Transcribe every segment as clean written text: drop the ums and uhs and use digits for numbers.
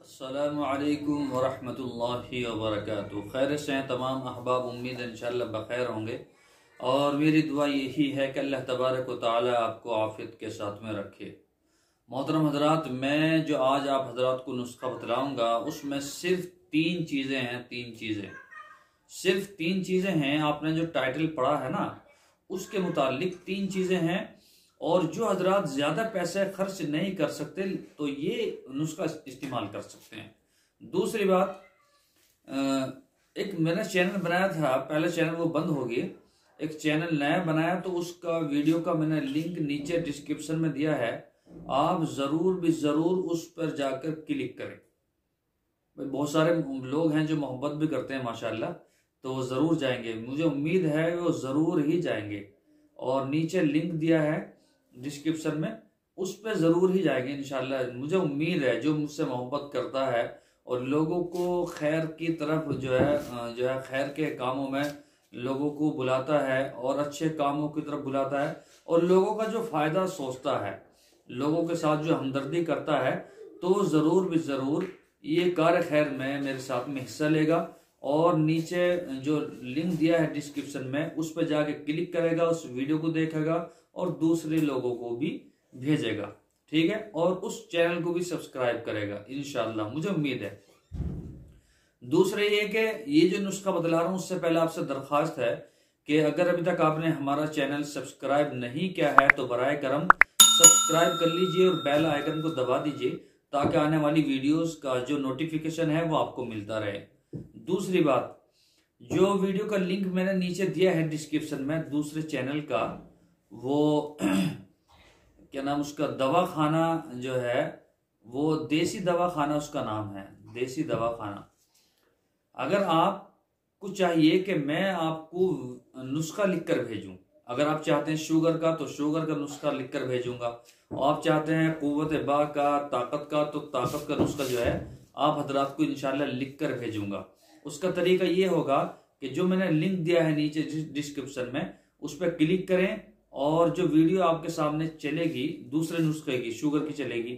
अस्सलामुअलैकुम वरहमतुल्लाहि वबरकातुहू। खैर से हैं तमाम अहबाब, उम्मीद है इंशाअल्लाह बखैर होंगे और मेरी दुआ यही है कि अल्लाह तबारक व तआला आपको आफियत के साथ में रखे। मोहतरम हजरात, मैं जो आज आप हजरात को नुस्खा बतलाऊँगा उसमें सिर्फ तीन चीज़ें हैं। सिर्फ तीन चीज़ें हैं। आपने जो टाइटल पढ़ा है ना उसके मुतालिक तीन चीज़ें हैं। और जो हजरात ज़्यादा पैसे खर्च नहीं कर सकते तो ये नुस्खा इस्तेमाल कर सकते हैं। दूसरी बात, एक मैंने चैनल बनाया था, पहले चैनल वो बंद हो गया, एक चैनल नया बनाया तो उसका वीडियो का मैंने लिंक नीचे डिस्क्रिप्शन में दिया है। आप ज़रूर भी ज़रूर उस पर जाकर क्लिक करें। भाई बहुत सारे लोग हैं जो मोहब्बत भी करते हैं माशाल्लाह, तो वो ज़रूर जाएंगे, मुझे उम्मीद है वो ज़रूर ही जाएंगे। और नीचे लिंक दिया है डिस्क्रिप्शन में, उस पर ज़रूर ही जाएंगे इंशाल्लाह। मुझे उम्मीद है जो मुझसे मोहब्बत करता है और लोगों को खैर की तरफ जो है खैर के कामों में लोगों को बुलाता है और अच्छे कामों की तरफ बुलाता है और लोगों का जो फ़ायदा सोचता है, लोगों के साथ जो हमदर्दी करता है, तो ज़रूर भी ज़रूर ये कार्य खैर में मेरे साथ में हिस्सा लेगा। और नीचे जो लिंक दिया है डिस्क्रिप्शन में उस पर जाके क्लिक करेगा, उस वीडियो को देखेगा और दूसरे लोगों को भी भेजेगा, ठीक है। और उस चैनल को भी सब्सक्राइब करेगा इंशाल्लाह, मुझे उम्मीद है। दूसरे ये कि ये जो नुस्खा बतला रहा हूँ उससे पहले आपसे दरख्वास्त है कि अगर अभी तक आपने हमारा चैनल सब्सक्राइब नहीं किया है तो बराए करम सब्सक्राइब कर लीजिए और बेल आइकन को दबा दीजिए ताकि आने वाली वीडियोस का जो नोटिफिकेशन है वो आपको मिलता रहे। दूसरी बात, जो वीडियो का लिंक मैंने नीचे दिया है डिस्क्रिप्शन में दूसरे चैनल का, वो क्या नाम उसका, दवा खाना जो है वो देसी दवा खाना उसका नाम है, देसी दवा खाना। अगर आपको चाहिए कि मैं आपको नुस्खा लिखकर भेजूं, अगर आप चाहते हैं शुगर का तो शुगर का नुस्खा लिखकर भेजूंगा, और आप चाहते हैं कुव्वत बा का, ताकत का, तो ताकत का नुस्खा जो है आप हजरात को इंशाल्लाह लिखकर भेजूंगा। उसका तरीका ये होगा कि जो मैंने लिंक दिया है नीचे डिस्क्रिप्शन में उस पर क्लिक करें और जो वीडियो आपके सामने चलेगी दूसरे नुस्खे की, शुगर की चलेगी,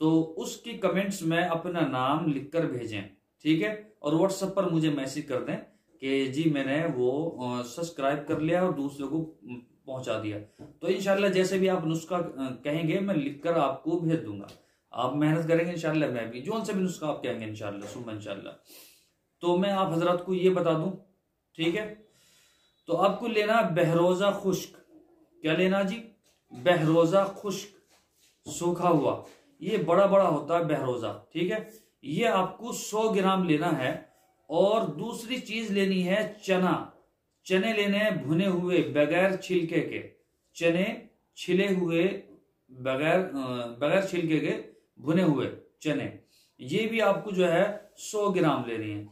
तो उसकी कमेंट्स में अपना नाम लिखकर भेजें, ठीक है। और व्हाट्सएप पर मुझे मैसेज कर दें कि जी मैंने वो सब्सक्राइब कर लिया और दूसरों को पहुंचा दिया। तो इंशाल्लाह जैसे भी आप नुस्खा कहेंगे मैं लिखकर आपको भेज दूंगा। आप मेहनत करेंगे इंशाल्लाह, मैं भी जो से भी नुस्खा आप कहेंगे इंशाल्लाह सुबह इंशाल्लाह। तो मैं आप हजरात को ये बता दूं, ठीक है। तो आपको लेना बहरोजा खुश्क। क्या लेना जी? बहरोजा खुश्क, सूखा हुआ, ये बड़ा बड़ा होता है बहरोजा, ठीक है। ये आपको 100 ग्राम लेना है। और दूसरी चीज लेनी है चना। चने लेने हैं भुने हुए बगैर छिलके के, चने छिले हुए बगैर छिलके के भुने हुए चने, ये भी आपको जो है 100 ग्राम लेनी है।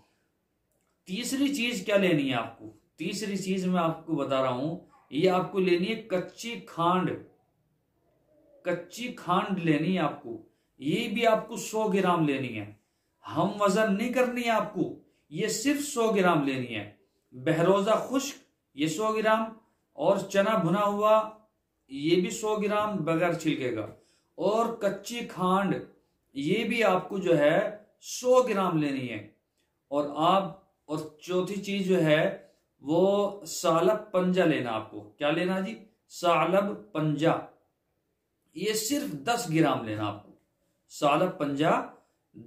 तीसरी चीज क्या लेनी है आपको? तीसरी चीज मैं आपको बता रहा हूं, ये आपको लेनी है कच्ची खांड। कच्ची खांड लेनी है आपको, ये भी आपको 100 ग्राम लेनी है। हम वजन नहीं करनी है आपको, ये सिर्फ 100 ग्राम लेनी है। बहरोजा खुश्क ये 100 ग्राम और चना भुना हुआ ये भी 100 ग्राम बगैर छिलके का, और कच्ची खांड ये भी आपको जो है 100 ग्राम लेनी है। और चौथी चीज जो है वो सालब पंजा लेना आपको। क्या लेना जी? सालब पंजा, ये सिर्फ 10 ग्राम लेना आपको। सालब पंजा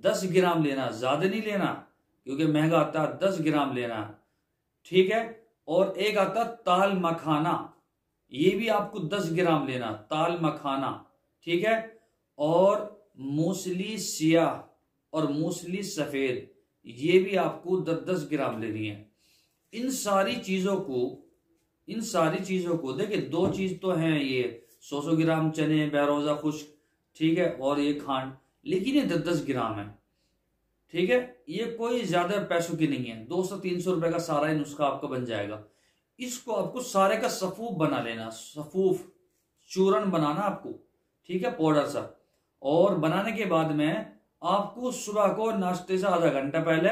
10 ग्राम लेना, ज्यादा नहीं लेना क्योंकि महंगा आता है, 10 ग्राम लेना, ठीक है। और एक आता ताल मखाना, ये भी आपको 10 ग्राम लेना, ताल मखाना, ठीक है। और मूसली सियाह और मूसली सफेद, ये भी आपको 10-10 ग्राम लेनी है। इन सारी चीजों को देखिए, दो चीज तो हैं ये 100 ग्राम चने बहरोजा खुश्क, ठीक है, और ये खांड, लेकिन ये 10-10 ग्राम है, ठीक है। ये कोई ज्यादा पैसों की नहीं है, 200-300 रुपए का सारा ही नुस्खा आपका बन जाएगा। इसको आपको सारे का सफूफ बना लेना, सफूफ चूर्ण बनाना आपको, ठीक है, पाउडर सा। और बनाने के बाद में आपको सुबह को नाश्ते से आधा घंटा पहले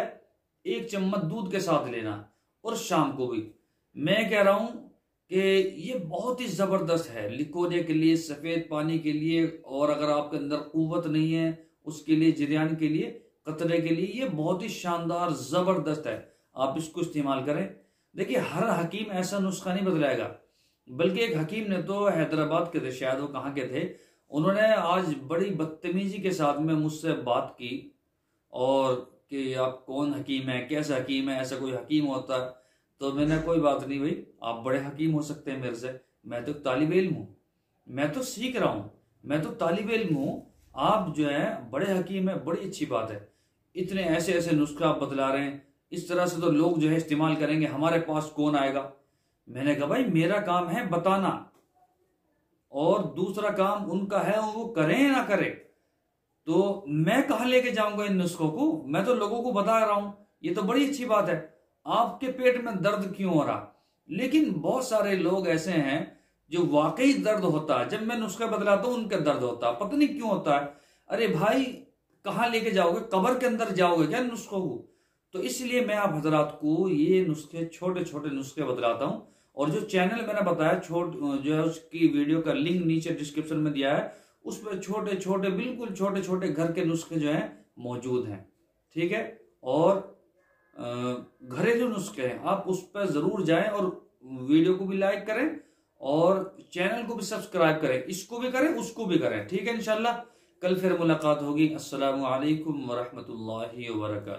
1 चम्मच दूध के साथ लेना, और शाम को भी। मैं कह रहा हूं कि ये बहुत ही जबरदस्त है लिकोने के लिए, सफेद पानी के लिए, और अगर आपके अंदर कुव्वत नहीं है उसके लिए, जिरयान के लिए खतरे के लिए ये बहुत ही शानदार ज़बरदस्त है, आप इसको इस्तेमाल करें। देखिए हर हकीम ऐसा नुस्खा नहीं बतलाएगा, बल्कि एक हकीम ने तो हैदराबाद के थे, शायद वो कहाँ के थे, उन्होंने आज बड़ी बदतमीजी के साथ में मुझसे बात की और कि आप कौन हकीम है, कैसा हकीम है, ऐसा कोई हकीम होता है। तो मैंने कोई बात नहीं भाई, आप बड़े हकीम हो सकते हैं मेरे से, मैं तो तालिब इल्म हूँ, मैं तो सीख रहा हूँ, मैं तो तालिब इल्म हूँ। आप जो है बड़े हकीम है, बड़ी अच्छी बात है। इतने ऐसे ऐसे नुस्खे आप बतला रहे हैं, इस तरह से तो लोग जो है इस्तेमाल करेंगे, हमारे पास कौन आएगा। मैंने कहा भाई मेरा काम है बताना, और दूसरा काम उनका है, वो करें या ना करें। तो मैं कहाँ लेके जाऊंगा इन नुस्खों को, मैं तो लोगों को बता रहा हूं, ये तो बड़ी अच्छी बात है। आपके पेट में दर्द क्यों हो रहा, लेकिन बहुत सारे लोग ऐसे हैं जो वाकई दर्द होता है, जब मैं नुस्खे बतलाता हूं उनका दर्द होता है, पता नहीं क्यों होता है। अरे भाई कहाँ लेके जाओगे, कब्र के अंदर जाओगे क्या नुस्खों को। तो इसलिए मैं आप हजरात को ये नुस्खे, छोटे छोटे नुस्खे बतलाता हूं। और जो चैनल मैंने बताया जो है उसकी वीडियो का लिंक नीचे डिस्क्रिप्शन में दिया है, उस पर छोटे छोटे, बिल्कुल छोटे छोटे घर के नुस्खे जो हैं मौजूद हैं, ठीक है। और घरेलू नुस्खे हैं, आप उस पर जरूर जाएं और वीडियो को भी लाइक करें और चैनल को भी सब्सक्राइब करें, इसको भी करें उसको भी करें, ठीक है। इंशाल्लाह कल फिर मुलाकात होगी। अस्सलामु अलैकुम वरहमतुल्लाहि वबरकातुहू।